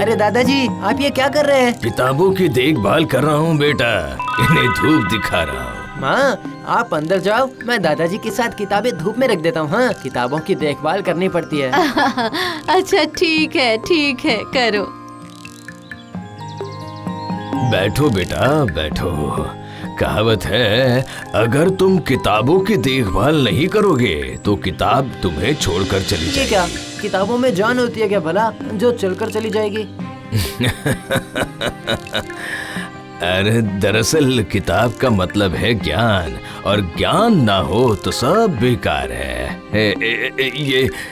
अरे दादाजी, आप ये क्या कर रहे हैं? किताबों की देखभाल कर रहा हूँ बेटा, इन्हें धूप दिखा रहा हूँ। माँ, आप अंदर जाओ, मैं दादाजी के साथ किताबें धूप में रख देता हूँ। हाँ, किताबों की देखभाल करनी पड़ती है। अच्छा ठीक है, करो। बैठो बेटा बैठो। कहावत है, अगर तुम किताबों की देखभाल नहीं करोगे तो किताब तुम्हें छोड़कर चली ये जाएगी। क्या, किताबों में जान होती है क्या भला, जो चलकर चली जाएगी? अरे दरअसल किताब का मतलब है ज्ञान, और ज्ञान ना हो तो सब बेकार है।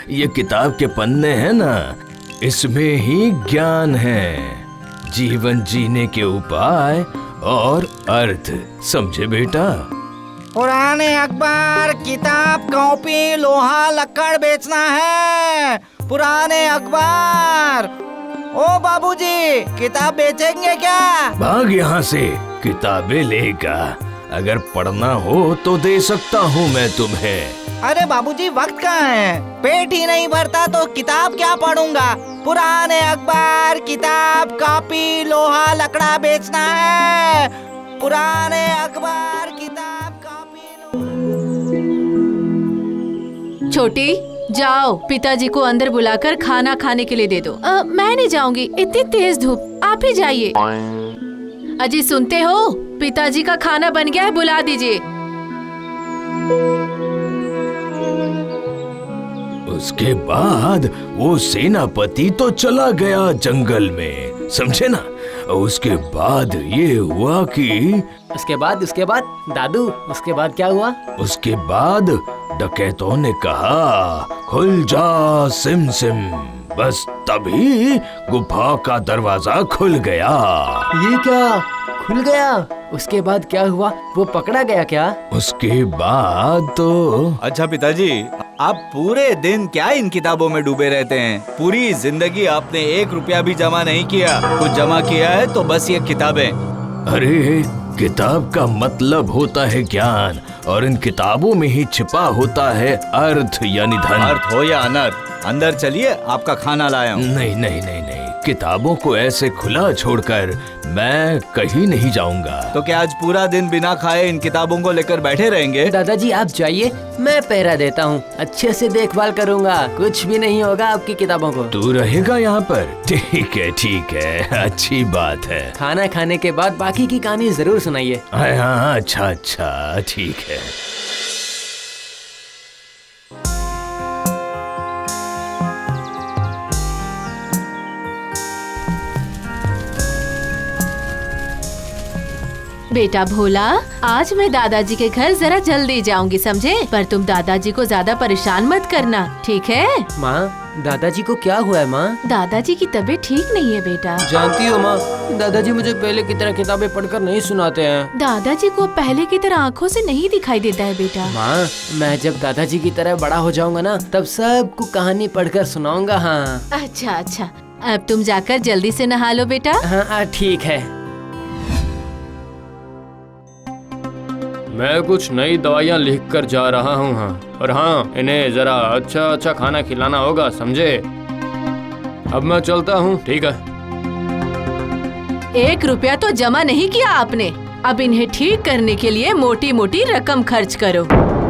ये किताब के पन्ने हैं ना, इसमें ही ज्ञान है, जीवन जीने के उपाय और अर्थ, समझे बेटा? पुराने अखबार, किताब, कॉपी, लोहा, लक्कड़ बेचना है। पुराने अखबार। ओ बाबूजी, किताब बेचेंगे क्या? भाग यहाँ से, किताबें लेगा। अगर पढ़ना हो तो दे सकता हूँ मैं तुम्हें। अरे बाबूजी, वक्त कहाँ है? पेट ही नहीं भरता तो किताब क्या पढ़ूंगा? पुराने अखबार, किताब, कॉपी, लोहा, लकड़ा बेचना है। पुराने अखबार, किताब, कॉपी। छोटी, जाओ पिताजी को अंदर बुलाकर खाना खाने के लिए दे दो। मैं नहीं जाऊंगी, इतनी तेज धूप, आप ही जाइए। अजी सुनते हो, पिताजी का खाना बन गया है, बुला दीजिए। उसके बाद वो सेनापति तो चला गया जंगल में, समझे ना? उसके बाद ये हुआ कि उसके बाद दादू, उसके बाद क्या हुआ? उसके बाद डकैतों ने कहा, खुल जा सिम सिम। बस तभी गुफा का दरवाजा खुल गया। ये क्या, खुल गया? उसके बाद क्या हुआ? वो पकड़ा गया क्या? उसके बाद तो अच्छा पिताजी, आप पूरे दिन क्या इन किताबों में डूबे रहते हैं? पूरी जिंदगी आपने 1 रुपया भी जमा नहीं किया। कुछ जमा किया है तो बस ये किताबें। अरे किताब का मतलब होता है ज्ञान, और इन किताबों में ही छिपा होता है अर्थ यानी धन। अर्थ हो या अनर्थ, अंदर चलिए, आपका खाना लाया हूँ। नहीं नहीं नहीं नहीं, किताबों को ऐसे खुला छोड़कर मैं कहीं नहीं जाऊंगा। तो क्या आज पूरा दिन बिना खाए इन किताबों को लेकर बैठे रहेंगे? दादाजी आप जाइए, मैं पहरा देता हूँ, अच्छे से देखभाल करूँगा, कुछ भी नहीं होगा आपकी किताबों को। तू रहेगा यहाँ पर? ठीक है, अच्छी बात है। खाना खाने के बाद बाकी की कहानी जरूर सुनाइए। हाँ अच्छा ठीक है। बेटा भोला, आज मैं दादाजी के घर जरा जल्दी जाऊंगी, समझे? पर तुम दादाजी को ज्यादा परेशान मत करना, ठीक है? माँ, दादाजी को क्या हुआ है माँ? दादाजी की तबीयत ठीक नहीं है बेटा। जानती हो माँ, दादाजी मुझे पहले की तरह किताबें पढ़कर नहीं सुनाते हैं। दादाजी को पहले की तरह आँखों से नहीं दिखाई देता है बेटा। माँ, मैं जब दादाजी की तरह बड़ा हो जाऊंगा ना, तब सबको कहानी पढ़कर सुनाऊंगा। हाँ अच्छा, अब तुम जाकर जल्दी से नहा लो बेटा। हाँ ठीक है। मैं कुछ नई दवाइयाँ लिख कर जा रहा हूँ। हाँ, और हाँ, इन्हें जरा अच्छा खाना खिलाना होगा, समझे? अब मैं चलता हूँ, ठीक है? 1 रुपया तो जमा नहीं किया आपने, अब इन्हें ठीक करने के लिए मोटी मोटी रकम खर्च करो।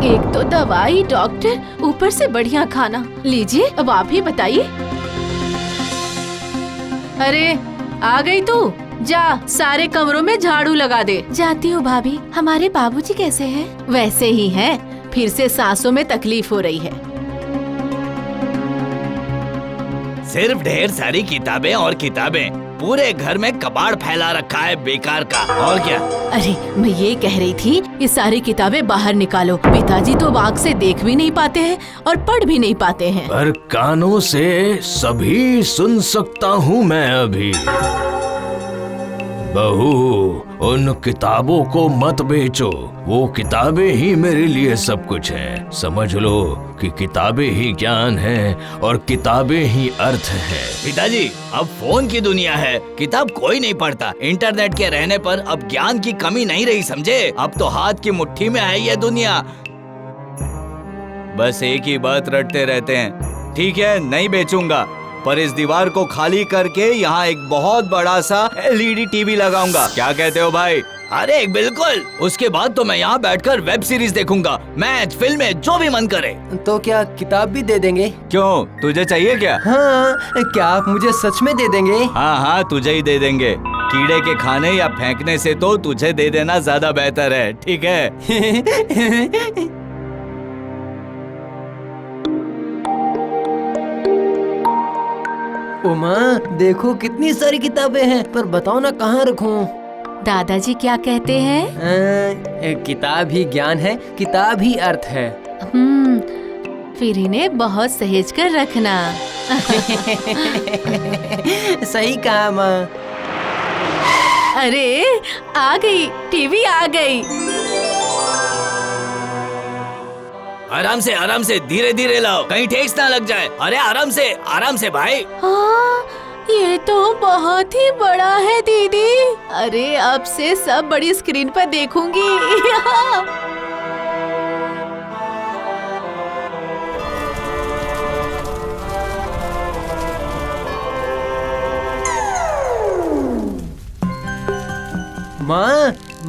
एक तो दवाई, डॉक्टर, ऊपर से बढ़िया खाना। लीजिए, अब आप ही बताइए। अरे आ गई तू? जा सारे कमरों में झाड़ू लगा दे। जाती हूँ भाभी। हमारे बाबूजी कैसे हैं? वैसे ही हैं, फिर से सांसों में तकलीफ हो रही है। सिर्फ ढेर सारी किताबें और किताबें, पूरे घर में कबाड़ फैला रखा है बेकार का, और क्या? अरे मैं ये कह रही थी, ये सारी किताबें बाहर निकालो। पिताजी तो आँख से देख भी नहीं पाते हैं और पढ़ भी नहीं पाते हैं। पर कानों से सभी सुन सकता हूँ मैं अभी। बहू, उन किताबों को मत बेचो, वो किताबें ही मेरे लिए सब कुछ हैं। समझ लो कि किताबें ही ज्ञान हैं और किताबें ही अर्थ हैं। पिताजी, अब फोन की दुनिया है, किताब कोई नहीं पढ़ता। इंटरनेट के रहने पर अब ज्ञान की कमी नहीं रही, समझे? अब तो हाथ की मुट्ठी में है ये दुनिया। बस एक ही बात रटते रहते हैं। ठीक है, नहीं बेचूंगा, पर इस दीवार को खाली करके यहाँ एक बहुत बड़ा सा LED टीवी लगाऊंगा। क्या कहते हो भाई? अरे बिल्कुल। उसके बाद तो मैं यहाँ बैठकर वेब सीरीज देखूंगा, मैच, फिल्में, जो भी मन करे। तो क्या किताब भी दे देंगे? क्यों, तुझे चाहिए क्या? हाँ, क्या आप मुझे सच में दे देंगे? हाँ हाँ, तुझे ही दे देंगे। कीड़े के खाने या फेंकने से तो तुझे दे देना ज्यादा बेहतर है, ठीक है? उमा, देखो कितनी सारी किताबें हैं, पर बताओ ना कहाँ रखूं? दादाजी क्या कहते हैं? किताब ही ज्ञान है, किताब ही अर्थ है। फिर इन्हें बहुत सहेज कर रखना। सही कहा माँ। अरे आ गई, टीवी आ गई। आराम से, धीरे धीरे लाओ, कहीं ठेस ना लग जाए। अरे आराम से भाई। हाँ, ये तो बहुत ही बड़ा है दीदी। अरे अब से सब बड़ी स्क्रीन पर देखूंगी।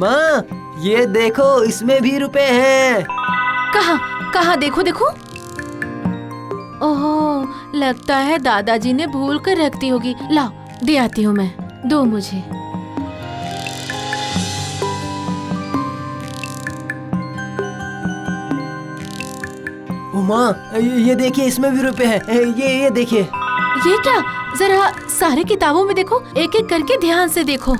माँ, ये देखो, इसमें भी रुपए हैं। कहाँ देखो देखो। ओह, लगता है दादाजी ने भूल कर रख दी होगी। लाओ, दे आती हूँ मैं, दो मुझे। उमा, ये देखिए, इसमें भी रुपए हैं। ये देखिए। ये क्या? जरा सारे किताबों में देखो, एक एक करके ध्यान से देखो।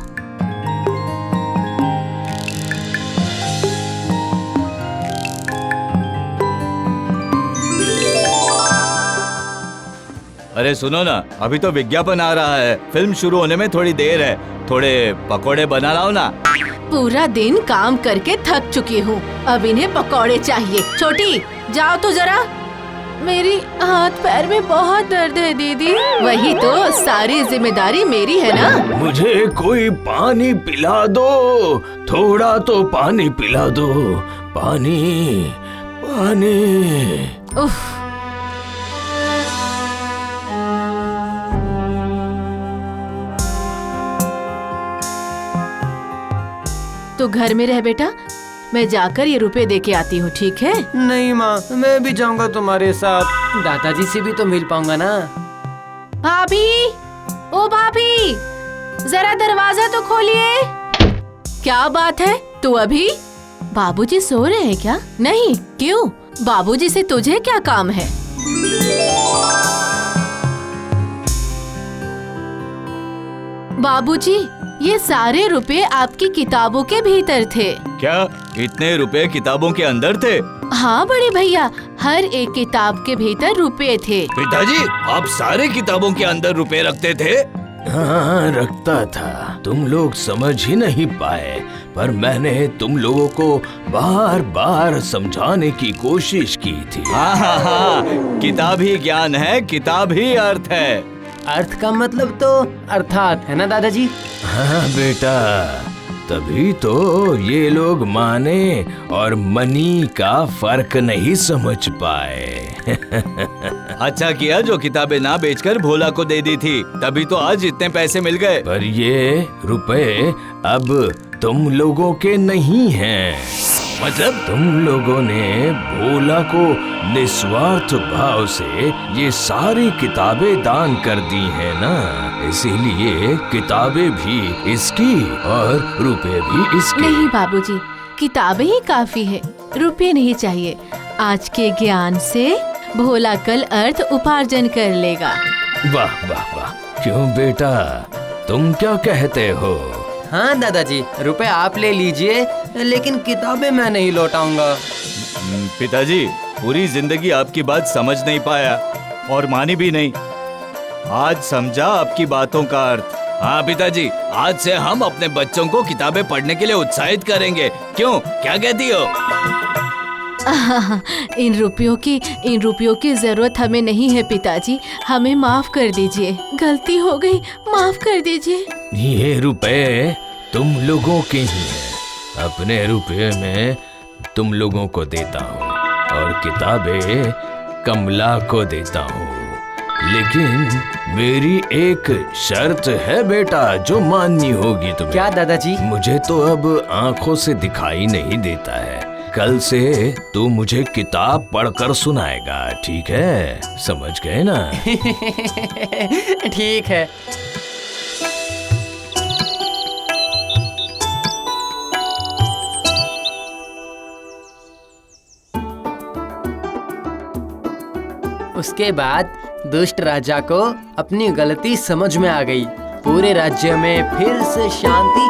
अरे सुनो ना, अभी तो विज्ञापन आ रहा है, फिल्म शुरू होने में थोड़ी देर है, थोड़े पकोड़े बना लाओ ना। पूरा दिन काम करके थक चुकी हूँ, अब इन्हें पकौड़े चाहिए। छोटी, जाओ तो जरा। मेरी हाथ पैर में बहुत दर्द है दीदी। वही तो, सारी जिम्मेदारी मेरी है ना। मुझे कोई पानी पिला दो, थोड़ा तो पानी पिला दो। पानी। उफ। तो घर में रह बेटा, मैं जाकर ये रुपए दे के आती हूँ, ठीक है? नहीं माँ, मैं भी जाऊंगा तुम्हारे साथ। दादाजी से भी तो मिल पाऊंगा ना। भाभी, ओ भाभी, जरा दरवाजा तो खोलिए। क्या बात है, तू अभी? बाबूजी सो रहे हैं क्या? नहीं, क्यों? बाबूजी से तुझे क्या काम है? बाबूजी, ये सारे रुपए आपकी किताबों के भीतर थे। क्या इतने रुपए किताबों के अंदर थे? हाँ बड़े भैया, हर एक किताब के भीतर रुपए थे। पिताजी, आप सारे किताबों के अंदर रुपए रखते थे? हाँ, रखता था। तुम लोग समझ ही नहीं पाए, पर मैंने तुम लोगों को बार बार समझाने की कोशिश की थी। हाँ, किताब ही ज्ञान है, किताब ही अर्थ है। अर्थ का मतलब तो अर्थात है ना दादाजी? हाँ बेटा, तभी तो ये लोग माने और मनी का फर्क नहीं समझ पाए। अच्छा किया जो किताबें ना बेचकर भोला को दे दी थी, तभी तो आज इतने पैसे मिल गए। पर ये रुपए अब तुम लोगों के नहीं हैं। मतलब? तुम लोगों ने भोला को निस्वार्थ भाव से ये सारी किताबें दान कर दी है ना, इसीलिए किताबें भी इसकी और रुपए भी इसके। नहीं बाबूजी, किताबें ही काफी है, रुपए नहीं चाहिए। आज के ज्ञान से भोला कल अर्थ उपार्जन कर लेगा। वाह वाह वाह, क्यों बेटा, तुम क्या कहते हो? हाँ दादाजी, रुपए आप ले लीजिए, लेकिन किताबें मैं नहीं लौटाऊंगा। पिताजी, पूरी जिंदगी आपकी बात समझ नहीं पाया और मानी भी नहीं, आज समझा आपकी बातों का अर्थ। हाँ पिताजी, आज से हम अपने बच्चों को किताबें पढ़ने के लिए उत्साहित करेंगे। क्यों, क्या कहती हो? इन रुपयों की जरूरत हमें नहीं है पिताजी, हमें माफ कर दीजिए, गलती हो गई, माफ कर दीजिए। ये रुपए तुम लोगों के ही हैं, अपने रुपए में तुम लोगों को देता हूँ और किताबें कमला को देता हूँ। लेकिन मेरी एक शर्त है बेटा जो माननी होगी तुम्हें। क्या दादाजी? मुझे तो अब आंखों से दिखाई नहीं देता है। कल से तू मुझे किताब पढ़कर सुनाएगा, ठीक है? समझ गए ना? ठीक है। उसके बाद दुष्ट राजा को अपनी गलती समझ में आ गई। पूरे राज्य में फिर से शांति